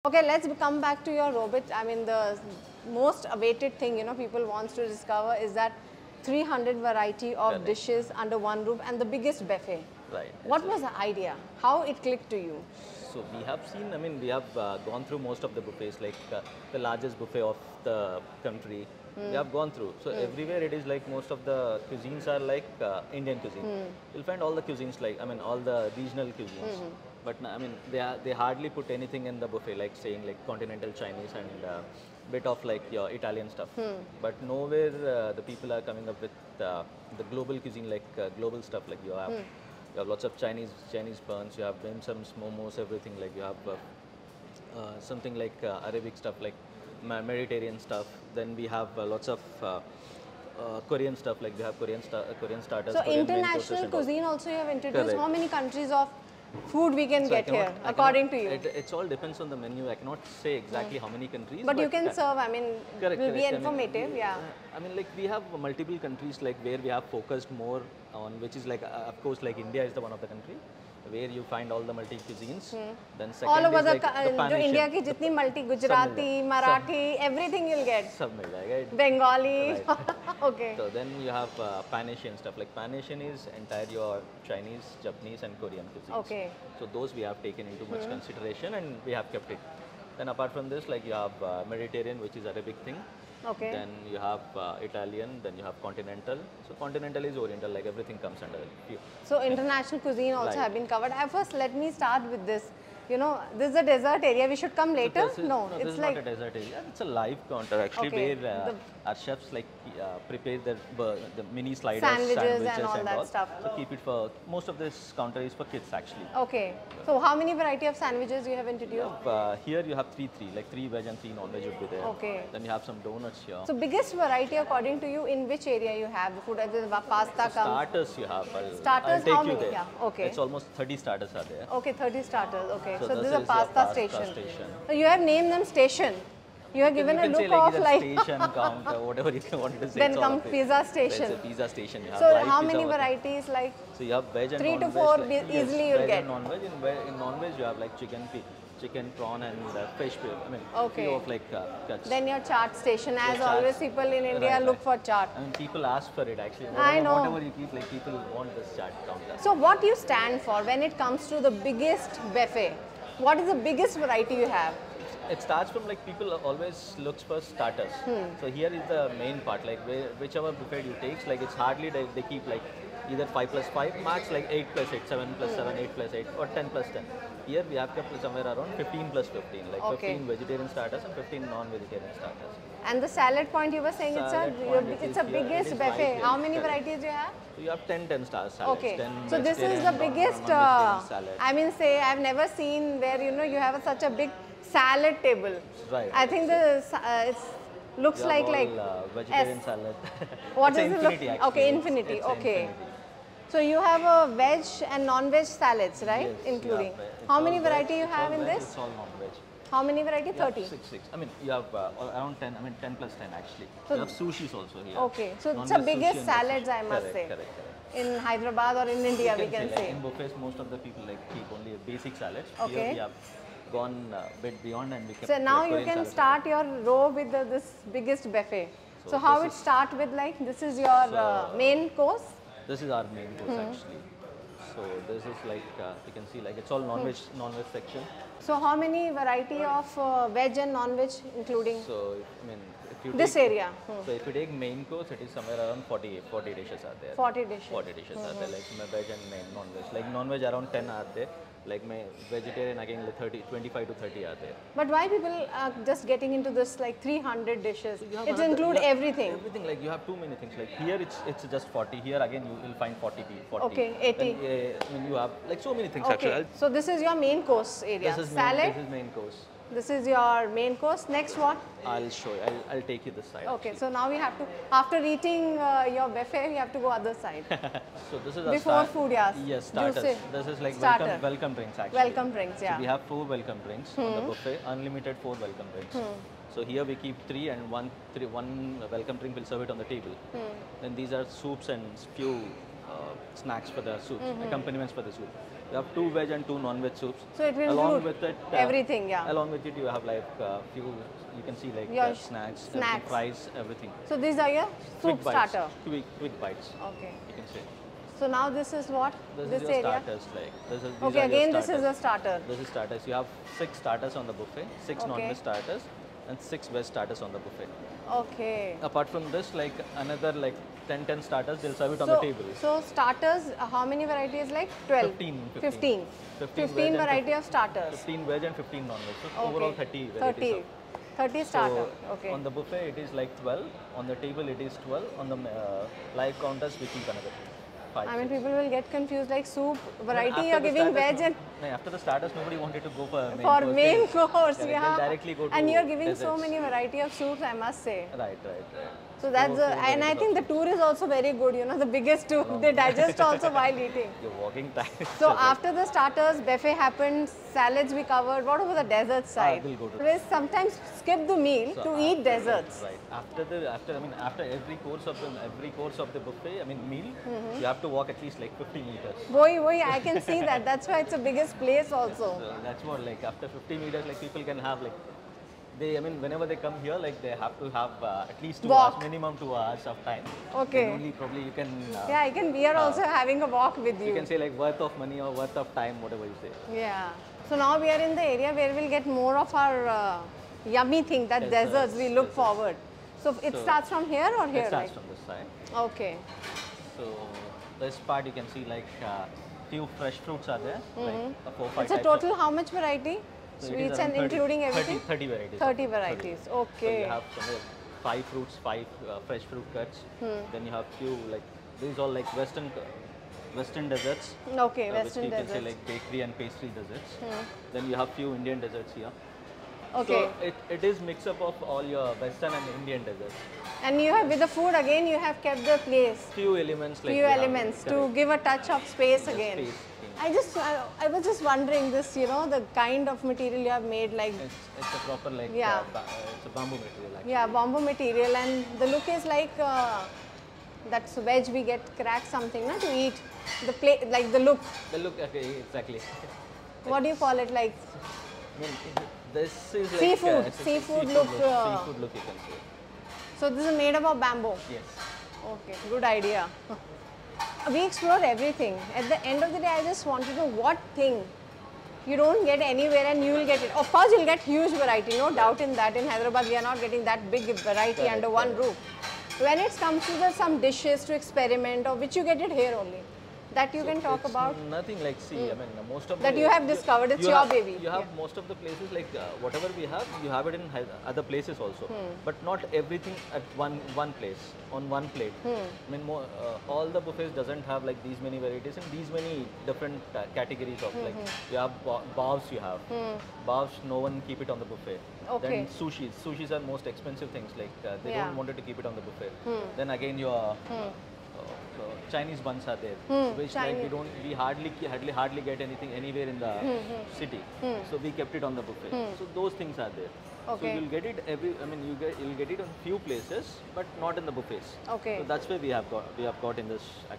Okay, let's come back to your robot. I mean, the most awaited thing, people wants to discover is that 300 variety of dishes under one roof and the biggest buffet. Right. What was the idea? How it clicked to you? So we have seen, we have gone through most of the buffets, like the largest buffet of the country. We have gone through. So everywhere it is like most of the cuisines are like Indian cuisine. You'll find all the cuisines like, all the regional cuisines. But they hardly put anything in the buffet, like saying like continental Chinese and bit of like your Italian stuff. But nowhere the people are coming up with the global cuisine, like global stuff. Like you have lots of Chinese buns. You have dim sums, momos, everything. Like you have something like Arabic stuff, like Mediterranean stuff. Then we have lots of Korean stuff. Like we have Korean starters. So Korean international cuisine also you have introduced. Correct. How many countries of food we can get here, according to you? It all depends on the menu. I cannot say exactly how many countries. But you can serve, correct, will be informative, yeah. Like we have multiple countries like where we have focused more on, which is like, of course, like India is the one of the country where you find all the multi cuisines. Then second all over is like the Pan-Asian. India ki jitni multi, Gujarati, Marathi, everything you'll get. Sab mil jayega, right? Bengali. Right. Okay. So then you have Pan-Asian stuff. Like Pan-Asian is entire your Chinese, Japanese and Korean cuisines. Okay. So those we have taken into much consideration and we have kept it. Then apart from this, like you have Mediterranean, which is Arabic thing. Okay. Then you have Italian, then you have continental. So continental is oriental, like everything comes under it. So international cuisine also Right. have been covered. First, let me start with this. This is a desert area. We should come later. No, it's this is like not a desert area. It's a live counter actually, Okay. where our chefs like prepare the mini sliders, Sandwiches and all that stuff. So keep it for, most of this counter is for kids actually. Okay. So how many variety of sandwiches you have introduced? Here you have three, like 3 veg and 3 non-veg would be there. Okay. Then you have some donuts here. So biggest variety according to you, in which area you have the food? Pasta comes. Starters you have. Starters, I'll take how you many? there. Yeah, okay. It's almost 30 starters are there. Okay, 30 starters. Okay. So this is a your pasta station. So you have named them station. You have given a look of like station, counter, whatever you want to say. Then comes pizza station. It's a pizza station. You have So live how pizza many over there. varieties like? So you have veg and 3 to non-veg. 4 like, easily yes, you'll veg get. And non-veg. In non-veg you have like chicken, prawn and fish. Okay. Few of like cuts. Then your chaat station. As Your always, chaats. people in India Right, look for chaat. People ask for it actually. I know. Whatever you keep, like people want this chaat counter. So what you stand for when it comes to the biggest buffet? What is the biggest variety you have? It starts from like people always looks for starters. So here is the main part, like whichever buffet you take, like it's hardly they keep like either 5 plus 5, max like 8 plus 8, 7 plus 7, 8 plus 8 or 10 plus 10. Here we have kept somewhere around 15 plus 15, like Okay. 15 vegetarian starters and 15 non-vegetarian starters. And the salad point you were saying Salad point, it's a it is biggest right buffet. here, How many correct. varieties you have? So you have 10 star salads. Okay. 10 So this is vegetarian, the biggest, non-vegetarian salad. say I've never seen where you have such a big salad table. Right. I think it looks You like have all, vegetarian S. salad. What It's does it look? infinity, actually. Okay, infinity. It's Okay. infinity. So you have a veg and non-veg salads, right? Yes, Including. yeah, it's How all many veg, variety you it's have all in veg, this? It's all non-veg. How many variety? 30. 6. You have around 10. 10 plus 10 actually. So you have sushis also here. Okay, so it's the Non-veg biggest sushi and salads, veg I must sushi. say. Correct. In Hyderabad or in India, we You can like, say. in buffets, most of the people like keep only a basic salad. Okay. Here we have gone a bit beyond and we kept So now you Korean can salad. start your row with this biggest buffet. So So how it this is- start with like, this is your main course? This is our main course actually. So this is like you can see like it's all non-veg section. So how many variety of veg and non-veg including So if you this take, area? So if you take main course, it is somewhere around 40 dishes are there. 40 dishes. 40 dishes are there, like veg and non-veg. Like non-veg around 10 are there. Like my vegetarian again like 25 to 30 are there. But why people are just getting into this like 300 dishes? You have It another- include you have everything. Everything, like you have too many things. Like here it's just 40. Here again you will find 40. Okay, 80. Then, you have like so many things Okay, actually. so this is your main course area. This is Salad, main course. this is your main course. Next what? I'll show you. I'll take you this side. Okay, so now we have to, after eating your buffet, we have to go other side. So this is a Before food, yes. Yes, starters. Juicy. This is like Starter. welcome drinks actually. Welcome drinks, yeah. So we have 4 welcome drinks on the buffet, unlimited 4 welcome drinks. So here we keep 3 and one welcome drink will serve it on the table. Then these are soups and few snacks for the soup, accompaniments for the soup. You have 2 veg and 2 non-veg soups. So it will Along include with it, everything, yeah. Along with it, you have like few. You can see like Your snacks, everything, snacks. fries, everything. So these are your soup Quick bites. starter. Quick bites. Okay. You can say. So now this is what? This is your area? starters. Like these Okay, are your again this is starters. a starter. This is starters. You have 6 starters on the buffet, 6 Okay. non-veg starters, and 6 veg starters on the buffet. Okay. Apart from this, like another like 10 starters, they'll serve it on So, the table. so starters, how many varieties? Like 12? 15. 15. 15 15 veg and variety of starters. 15 veg and 15 non-veg. So Okay. overall 30 varieties. 30. Of. 30 starter. So Okay. on the buffet it is like 12. On the table it is 12. On the live counters we keep another 5. I mean, 6. people will get confused like soup But variety after you're the giving starters, veg and no, after the starters nobody wanted to go for main for course. main They'll- course, correct, yeah. they'll directly go to And you're giving so desserts. many variety of soups, I must say. Right. So that's Four and I varieties think the tour is also very good. You know, the biggest tour. They digest also while eating. Your walking time. So after the starters, buffet happened, salads we covered. What about the dessert side? we'll go to Please sometimes skip the meal So to eat desserts. Right. After every course of the buffet, I mean meal, you have to walk at least like 50 meters. Boy, I can see that. That's why it's the biggest place also. So that's what like after 50 meters, like people can have like whenever they come here, like they have to have at least 2 Walk. hours, minimum 2 hours of time. Okay. Then only probably you can. Yeah, we are also having a walk with You you. can say like worth of money or worth of time, whatever you say. Yeah. So now we are in the area where we'll get more of our yummy thing, that desserts we look forward. So it starts from here or here? It starts right? from this side. Okay. So this part you can see like few fresh fruits are there, like 4, 5 It's a types of- total how much variety? So it is Sweets around and including everything? 30 varieties. 30 varieties. So Okay. you have somewhere 5 fruits, 5 fresh fruit cuts. Then you have few like these all like Western desserts. Okay, which Western you can say desserts. like bakery and pastry desserts. Then you have few Indian desserts here. Okay. So it is mix up of all your Western and Indian desserts. And you have, with the food again, you have kept the place. Few elements like Few we have, elements to correct. give a touch of space again. space, I was just wondering this, you know, the kind of material you have made, like It's a proper like Yeah. it's a bamboo material actually. yeah, bamboo material, and the look is like that's veg we get crack something na, to eat. The plate, like the look. The look, okay, exactly. What do you call it? Like I mean, this is like Seafood, it's a seafood look, seafood look you can say. so. This is made up of bamboo. Yes. Okay, good idea. We explored everything. At the end of the day, I just want to know what thing you don't get anywhere and you will get it. Of course, you'll get huge variety, no doubt in that. In Hyderabad, we are not getting that big variety Correct, under one correct. roof. When it comes to some dishes to experiment, or which you get it here only, that you can talk It's about. nothing like see. I mean, most of That the, you have discovered, it's you your have, baby. You have Yeah. most of the places like whatever we have, you have it in other places also, but not everything at one place on one plate. I mean, all the buffets doesn't have like these many varieties and these many different categories of like you have bavs, you have bavs. No one keep it on the buffet. Okay. Then sushis are most expensive things. Like they Yeah. don't wanted to keep it on the buffet. Then again your Chinese buns are there, which like we hardly get anything anywhere in the city. So we kept it on the buffet. So those things are there. Okay. So you'll get it you'll get it on few places, but not in the buffets. Okay. So that's where we have got in this